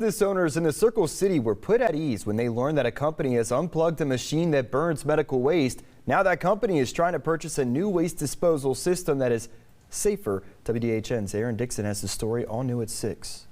Business owners in the Circle City were put at ease when they learned that a company has unplugged a machine that burns medical waste. Now that company is trying to purchase a new waste disposal system that is safer. WDHN's Aaron Dixon has the story all new at 6.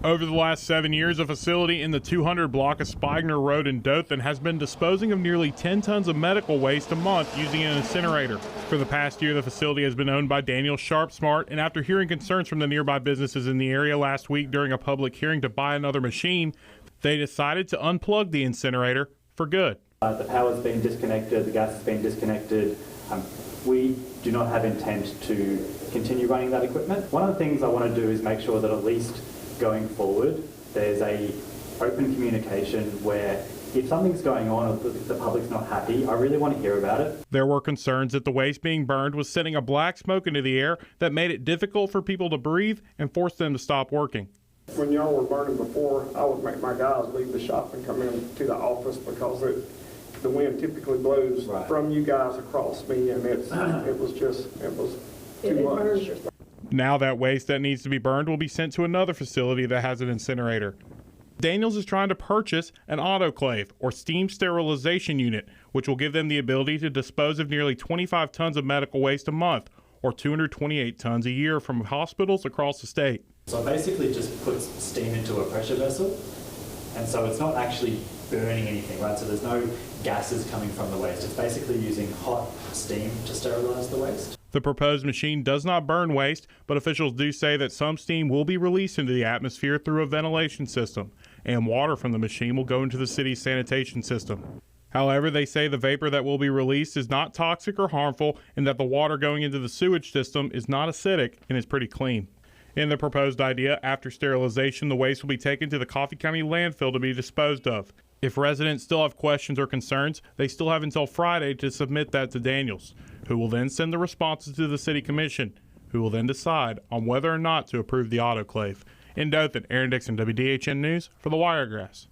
Over the last 7 years, a facility in the 200 block of Spigner Road in Dothan has been disposing of nearly 10 tons of medical waste a month using an incinerator. For the past year, the facility has been owned by Daniel Sharpsmart, and after hearing concerns from the nearby businesses in the area last week during a public hearing to buy another machine, they decided to unplug the incinerator for good. The power's been disconnected, the gas has been disconnected. We do not have intent to continue running that equipment. One of the things I want to do is make sure that at least going forward, there's a open communication where if something's going on or the public's not happy, I really want to hear about it. There were concerns that the waste being burned was sending a black smoke into the air that made it difficult for people to breathe and forced them to stop working. When y'all were burning before, I would make my guys leave the shop and come into the office because the wind typically blows from you guys across me, and it was too much. Now that waste that needs to be burned will be sent to another facility that has an incinerator. Daniels is trying to purchase an autoclave or steam sterilization unit, which will give them the ability to dispose of nearly 25 tons of medical waste a month, or 228 tons a year from hospitals across the state. So it basically just puts steam into a pressure vessel, and so it's not actually burning anything, right? So there's no gases coming from the waste. It's basically using hot steam to sterilize the waste. The proposed machine does not burn waste, but officials do say that some steam will be released into the atmosphere through a ventilation system, and water from the machine will go into the city's sanitation system. However, they say the vapor that will be released is not toxic or harmful, and that the water going into the sewage system is not acidic and is pretty clean. In the proposed idea, after sterilization, the waste will be taken to the Coffee County landfill to be disposed of. If residents still have questions or concerns, they still have until Friday to submit that to Daniels, who will then send the responses to the City Commission, who will then decide on whether or not to approve the autoclave. In Dothan, Aaron Dixon, WDHN News for the Wiregrass.